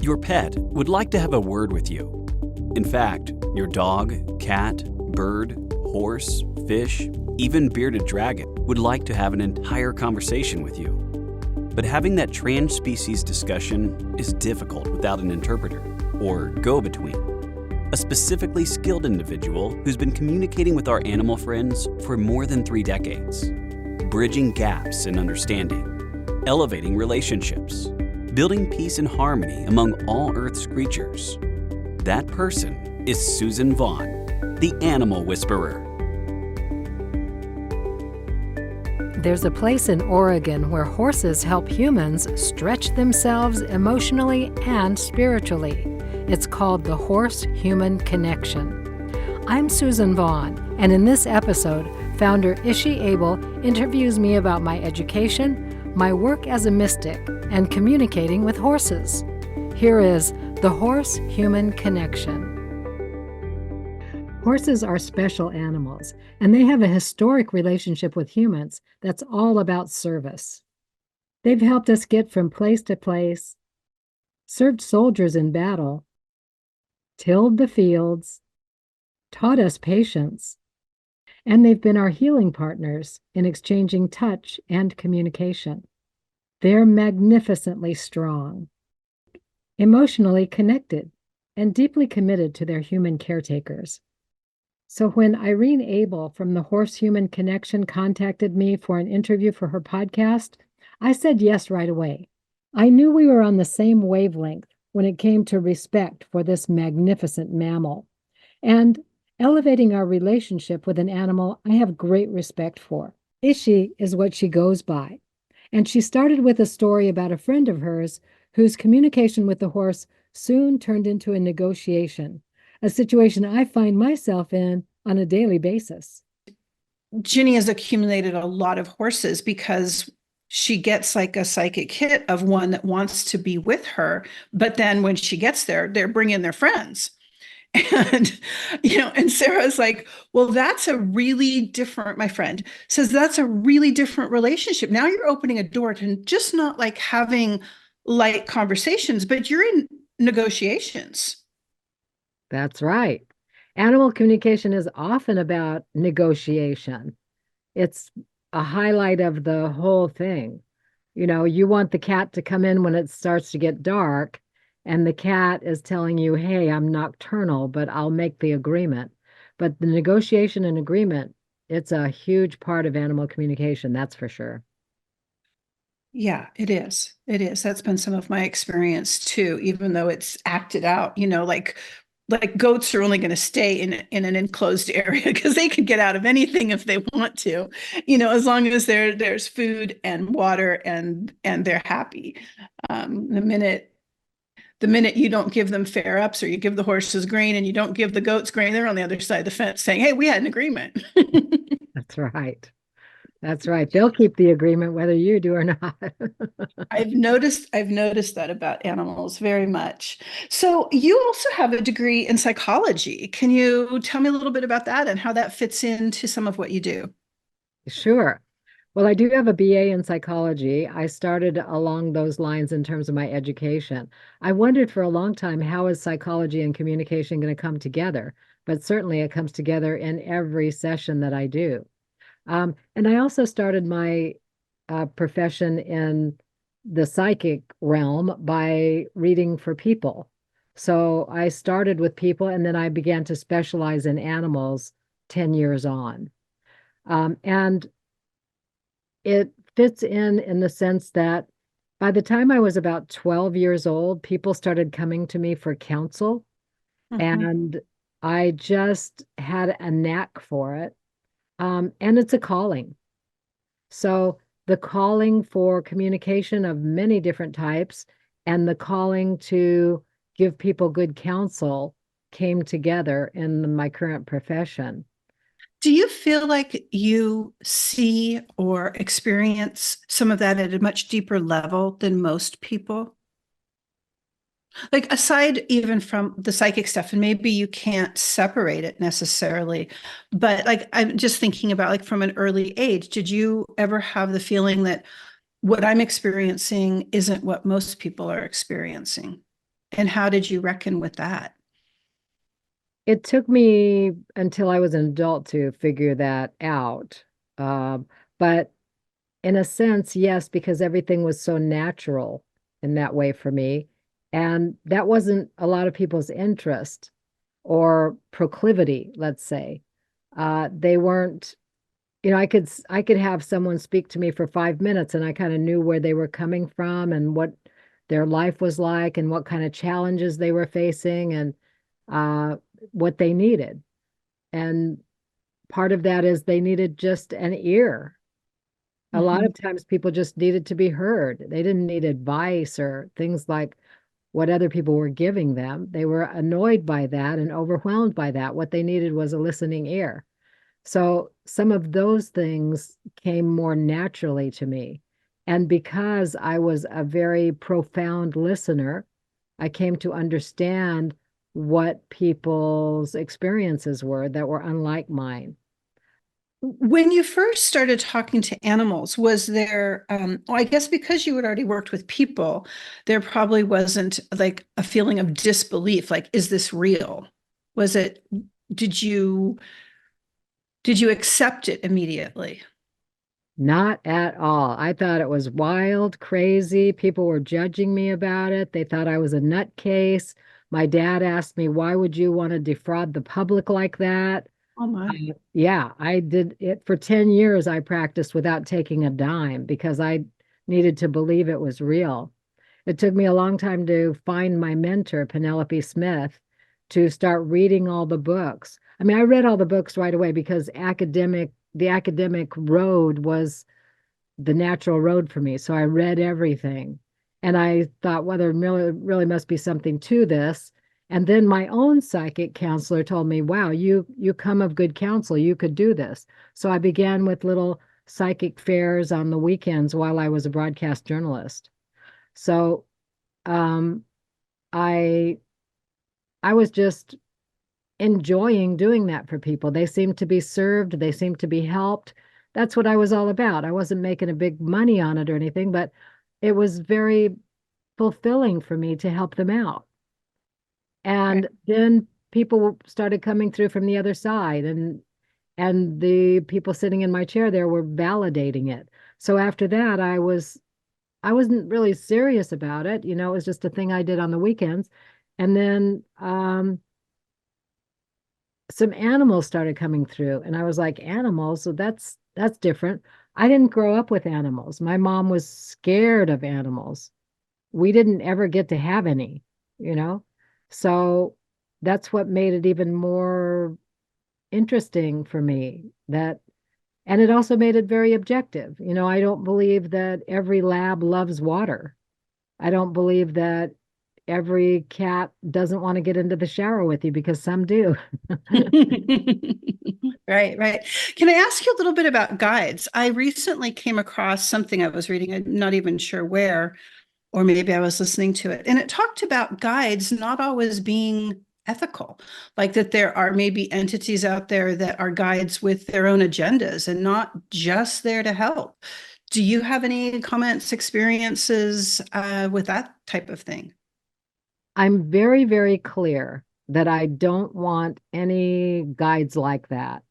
Your pet would like to have a word with you. In fact, your dog, cat, bird, horse, fish, even bearded dragon would like to have an entire conversation with you. But having that trans-species discussion is difficult without an interpreter, or go-between, a specifically skilled individual who's been communicating with our animal friends for more than 3 decades, bridging gaps in understanding, elevating relationships, building peace and harmony among all Earth's creatures. That person is Suzan Vaughn, the Animal Whisperer. There's a place in Oregon where horses help humans stretch themselves emotionally and spiritually. It's called the Horse-Human Connection. I'm Suzan Vaughn, and in this episode, founder Ishe Abel interviews me about my education, my work as a mystic, and communicating with horses. Here is the Horse-Human Connection. Horses are special animals, and they have a historic relationship with humans that's all about service. They've helped us get from place to place, served soldiers in battle, tilled the fields, taught us patience, and they've been our healing partners in exchanging touch and communication. They're magnificently strong, emotionally connected, and deeply committed to their human caretakers. So when Irene Abel from the Horse-Human Connection contacted me for an interview for her podcast, I said yes right away. I knew we were on the same wavelength when it came to respect for this magnificent mammal. And elevating our relationship with an animal I have great respect for. Ishe is what she goes by. And she started with a story about a friend of hers whose communication with the horse soon turned into a negotiation, a situation I find myself in on a daily basis. Ginny has accumulated a lot of horses because she gets like a psychic hit of one that wants to be with her. But then when she gets there, they're bringing their friends. And, and Sarah's like, well, that's a really different, my friend says, that's a really different relationship. Now you're opening a door to just not like having light conversations, but you're in negotiations. That's right. Animal communication is often about negotiation. It's a highlight of the whole thing. You want the cat to come in when it starts to get dark, and the cat is telling you, hey, I'm nocturnal, but I'll make the agreement. But the negotiation and agreement, it's a huge part of animal communication, that's for sure. Yeah, it is. It is. That's been some of my experience too, even though it's acted out, like goats are only going to stay in an enclosed area because they can get out of anything if they want to, as long as there's food and water and they're happy. The minute you don't give them fair ups, or you give the horses grain and you don't give the goats grain, they're on the other side of the fence saying, hey, we had an agreement. That's right. That's right. They'll keep the agreement whether you do or not. I've noticed that about animals very much. So you also have a degree in psychology. Can you tell me a little bit about that and how that fits into some of what you do? Sure. Well, I do have a BA in psychology. I started along those lines in terms of my education. I wondered for a long time, how is psychology and communication going to come together? But certainly it comes together in every session that I do. And I also started my profession in the psychic realm by reading for people. So I started with people, and then I began to specialize in animals 10 years on. And it fits in the sense that by the time I was about 12 years old, people started coming to me for counsel. And I just had a knack for it. And it's a calling. So the calling for communication of many different types and the calling to give people good counsel came together in my current profession. Do you feel like you see or experience some of that at a much deeper level than most people? Like aside even from the psychic stuff, and maybe you can't separate it necessarily, but like I'm just thinking about like from an early age, did you ever have the feeling that what I'm experiencing isn't what most people are experiencing? And how did you reckon with that? It took me until I was an adult to figure that out. But in a sense, yes, because everything was so natural in that way for me. And that wasn't a lot of people's interest or proclivity, let's say. They weren't, I could have someone speak to me for 5 minutes and I kind of knew where they were coming from and what their life was like and what kind of challenges they were facing and uh, what they needed. And part of that is they needed just an ear. A lot Mhm. of times people just needed to be heard. They didn't need advice or things like what other people were giving them. They were annoyed by that and overwhelmed by that. What they needed was a listening ear. So some of those things came more naturally to me. And because I was a very profound listener, I came to understand what people's experiences were that were unlike mine. When you first started talking to animals, was there, well, I guess because you had already worked with people, there probably wasn't like a feeling of disbelief, like, is this real? Was it, did you, did you accept it immediately? Not at all. I thought it was wild, crazy. People were judging me about it. They thought I was a nutcase. My dad asked me, why would you want to defraud the public like that? Oh my. Yeah, I did it for 10 years. I practiced without taking a dime because I needed to believe it was real. It took me a long time to find my mentor, Penelope Smith, to start reading all the books. I mean, I read all the books right away because the academic road was the natural road for me. So I read everything. And I thought, well, there really must be something to this. And then my own psychic counselor told me, wow, you come of good counsel. You could do this. So I began with little psychic fairs on the weekends while I was a broadcast journalist. So um, I I was just enjoying doing that for people. They seemed to be served, they seemed to be helped. That's what I was all about. I wasn't making a big money on it or anything, but it was very fulfilling for me to help them out. Right. And then people started coming through from the other side and the people sitting in my chair there were validating it. So after that, I wasn't really serious about it. It was just a thing I did on the weekends. And then some animals started coming through and I was like, animals, so that's different. I didn't grow up with animals. My mom was scared of animals. We didn't ever get to have any, you know? So that's what made it even more interesting for me that and it also made it very objective. I don't believe that every lab loves water. I don't believe that every cat doesn't want to get into the shower with you because some do. Right, right. Can I ask you a little bit about guides? I recently came across something I was reading, I'm not even sure where, or maybe I was listening to it, and it talked about guides not always being ethical, like that there are maybe entities out there that are guides with their own agendas and not just there to help. Do you have any comments, experiences with that type of thing? I'm very, very clear that I don't want any guides like that.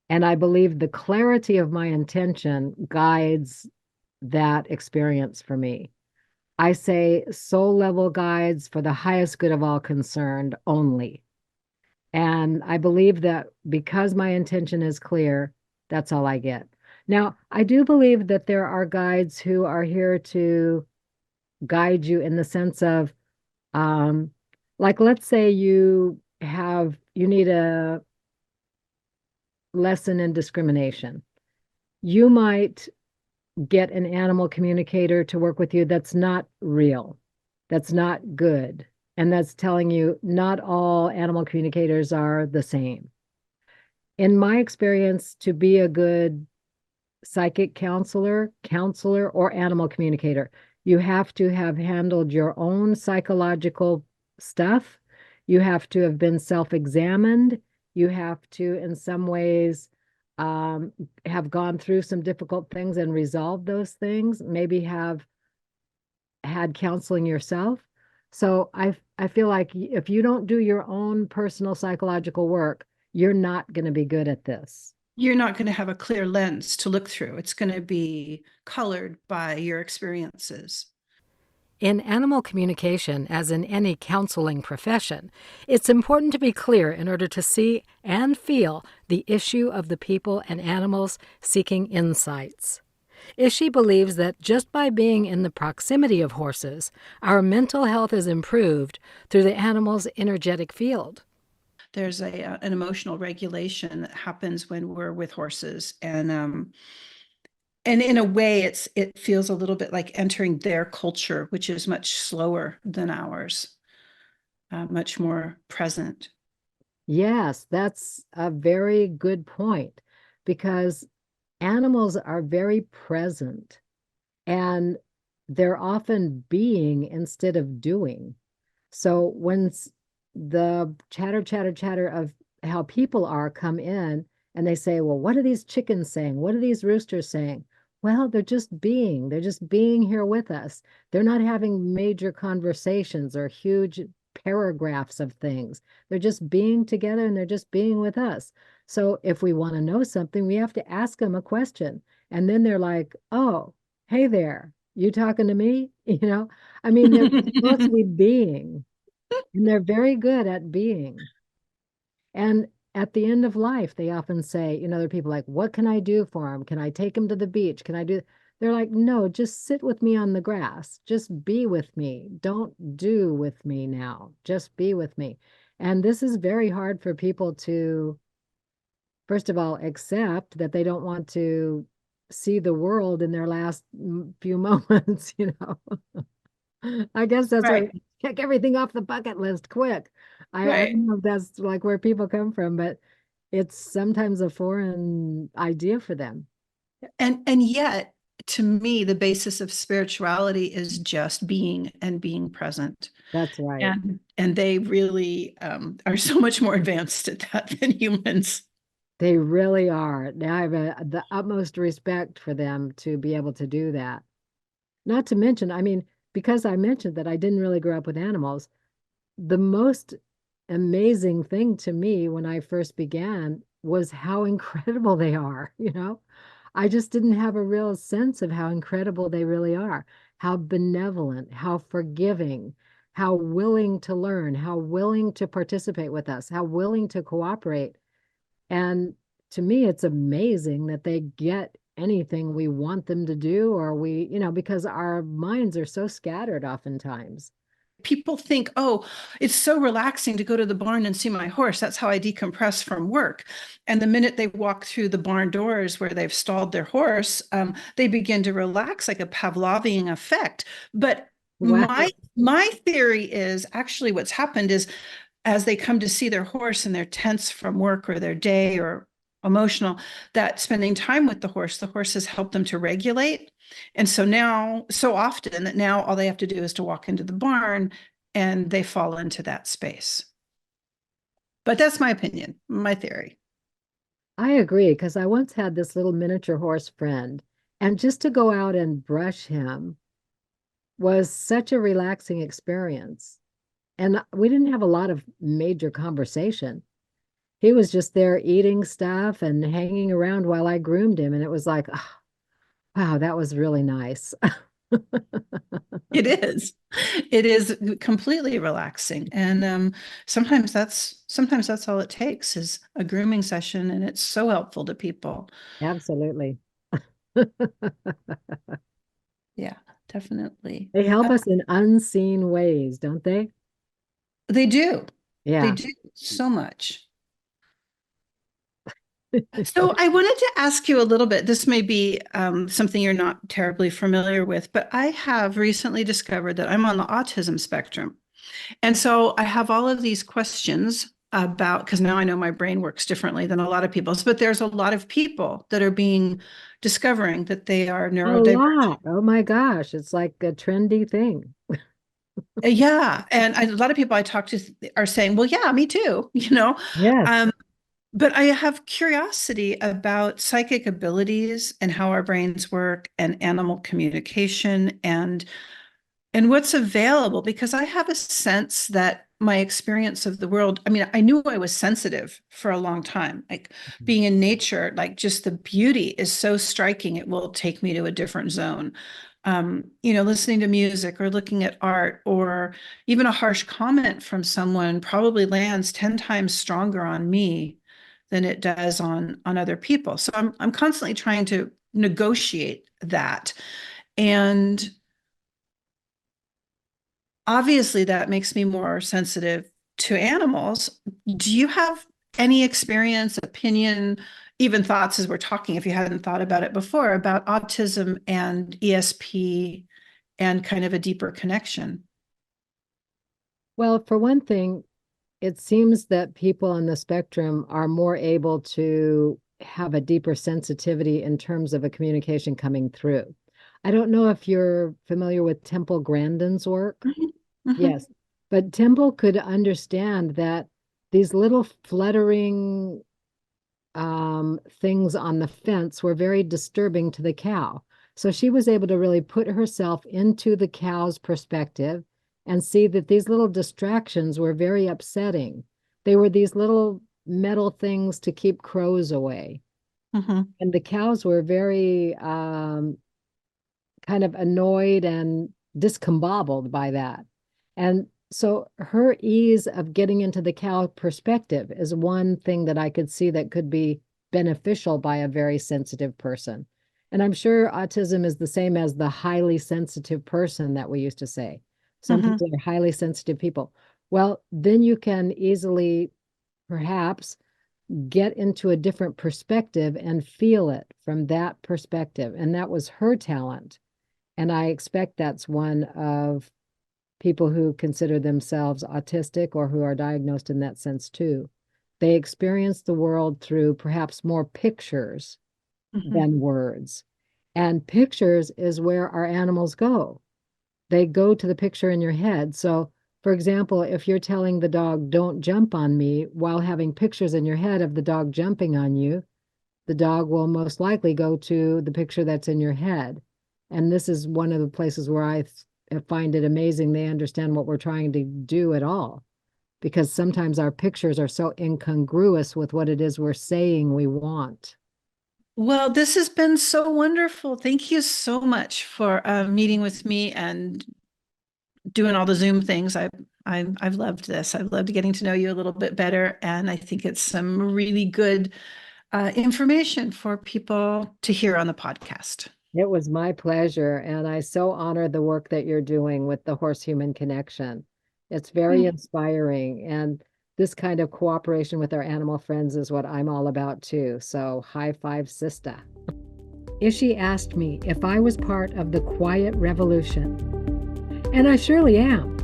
And I believe the clarity of my intention guides that experience for me. I say soul level guides for the highest good of all concerned only. And I believe that because my intention is clear, that's all I get. Now, I do believe that there are guides who are here to guide you in the sense of, um, like, let's say you need a lesson in discrimination. You might get an animal communicator to work with you that's not real, that's not good, and that's telling you not all animal communicators are the same. In my experience, to be a good psychic counselor, or animal communicator, you have to have handled your own psychological stuff. You have to have been self-examined. You have to, in some ways, um, have gone through some difficult things and resolved those things, maybe have had counseling yourself. So I feel like if you don't do your own personal psychological work, you're not going to be good at this. You're not going to have a clear lens to look through. It's going to be colored by your experiences. In animal communication, as in any counseling profession, it's important to be clear in order to see and feel the issue of the people and animals seeking insights. Ishe believes that just by being in the proximity of horses, our mental health is improved through the animal's energetic field. There's an emotional regulation that happens when we're with horses, and in a way, it feels a little bit like entering their culture, which is much slower than ours, much more present. Yes, that's a very good point because animals are very present and they're often being instead of doing. So when the chatter of how people are come in and they say, well, what are these chickens saying? What are these roosters saying? Well, they're just being. They're just being here with us. They're not having major conversations or huge paragraphs of things. They're just being together and they're just being with us. So if we want to know something, we have to ask them a question. And then they're like, oh, hey there, you talking to me? I mean, they're supposed to be being. And they're very good at being. And at the end of life, they often say, there are people like, what can I do for them? Can I take them to the beach? Can I do? They're like, no, just sit with me on the grass. Just be with me. Don't do with me now. Just be with me. And this is very hard for people to, first of all, accept that they don't want to see the world in their last few moments. I guess that's right. Right. Check everything off the bucket list quick. I Right. don't know if that's like where people come from, but it's sometimes a foreign idea for them. And yet, to me, the basis of spirituality is just being and being present. That's right. And they really are so much more advanced at that than humans. They really are. Now I have the utmost respect for them to be able to do that. Not to mention, I mean, because I mentioned that I didn't really grow up with animals, the most amazing thing to me when I first began was how incredible they are. I just didn't have a real sense of how incredible they really are, how benevolent, how forgiving, how willing to learn, how willing to participate with us, how willing to cooperate. And to me, it's amazing that they get anything we want them to do, or because our minds are so scattered oftentimes. People think, oh, it's so relaxing to go to the barn and see my horse. That's how I decompress from work. And the minute they walk through the barn doors where they've stalled their horse, they begin to relax like a Pavlovian effect. But Wow. my theory is actually what's happened is as they come to see their horse and they're tense from work or their day or emotional, that spending time with the horse has helped them to regulate. And so now, so often that now all they have to do is to walk into the barn and they fall into that space. But that's my opinion, my theory. I agree, because I once had this little miniature horse friend, and just to go out and brush him was such a relaxing experience. And we didn't have a lot of major conversation. He was just there eating stuff and hanging around while I groomed him. And it was like, oh, wow, that was really nice. It is. It is completely relaxing. And sometimes that's all it takes is a grooming session. And it's so helpful to people. Absolutely. Yeah, definitely. They help us in unseen ways, don't they? They do. They Yeah. do so much. So I wanted to ask you a little bit. This may be something you're not terribly familiar with, but I have recently discovered that I'm on the autism spectrum. And so I have all of these questions about, because now I know my brain works differently than a lot of people's, but there's a lot of people that are discovering that they are A neurodivergent. lot. Oh my gosh. It's like a trendy thing. Yeah. And a lot of people I talk to are saying, well, yeah, me too, Yes. But I have curiosity about psychic abilities and how our brains work and animal communication. And and what's available, because I have a sense that my experience of the world, I mean, I knew I was sensitive for a long time, like being in nature, like just the beauty is so striking, it will take me to a different zone. Listening to music or looking at art, or even a harsh comment from someone probably lands 10 times stronger on me than it does on other people. So I'm constantly trying to negotiate that. And obviously that makes me more sensitive to animals. Do you have any experience, opinion, even thoughts, as we're talking, if you hadn't thought about it before, about autism and ESP and kind of a deeper connection? Well, for one thing, it seems that people on the spectrum are more able to have a deeper sensitivity in terms of a communication coming through. I don't know if you're familiar with Temple Grandin's work. Mm-hmm. Yes, but Temple could understand that these little fluttering things on the fence were very disturbing to the cow. So she was able to really put herself into the cow's perspective and see that these little distractions were very upsetting. They were these little metal things to keep crows away. Mm-hmm. And the cows were very kind of annoyed and discombobbled by that. And so her ease of getting into the cow perspective is one thing that I could see that could be beneficial by a very sensitive person. And I'm sure autism is the same as the highly sensitive person that we used to say. Some Mm-hmm. people are highly sensitive people. Well, then you can easily perhaps get into a different perspective and feel it from that perspective. And that was her talent. And I expect that's one of people who consider themselves autistic or who are diagnosed in that sense too. They experience the world through perhaps more pictures than words. And pictures is where our animals go. They go to the picture in your head. So, for example, if you're telling the dog, don't jump on me, while having pictures in your head of the dog jumping on you, the dog will most likely go to the picture that's in your head. And this is one of the places where I find it amazing they understand what we're trying to do at all, because sometimes our pictures are so incongruous with what it is we're saying we want. Well, this has been so wonderful. Thank you so much for meeting with me and doing all the Zoom things. I've loved this. I've loved getting to know you a little bit better, and I think it's some really good information for people to hear on the podcast. It was my pleasure, and I so honor the work that you're doing with the horse-human connection. It's very inspiring, and this kind of cooperation with our animal friends is what I'm all about too. So high five, sister. Ishe asked me if I was part of the quiet revolution, and I surely am.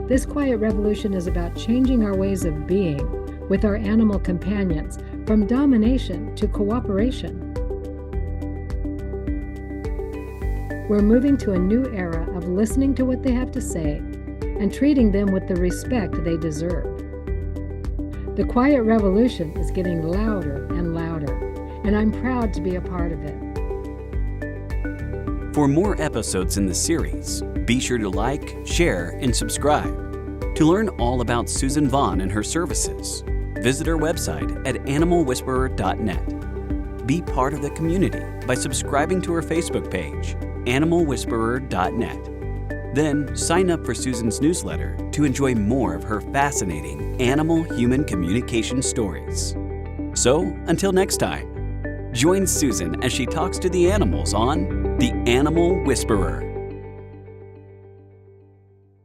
This quiet revolution is about changing our ways of being with our animal companions from domination to cooperation. We're moving to a new era of listening to what they have to say and treating them with the respect they deserve. The quiet revolution is getting louder and louder, and I'm proud to be a part of it. For more episodes in the series, be sure to like, share, and subscribe. To learn all about Suzan Vaughn and her services, visit her website at animalwhisperer.net. Be part of the community by subscribing to her Facebook page, animalwhisperer.net. Then sign up for Suzan's newsletter to enjoy more of her fascinating animal-human communication stories. So, until next time, join Suzan as she talks to the animals on The Animal Whisperer.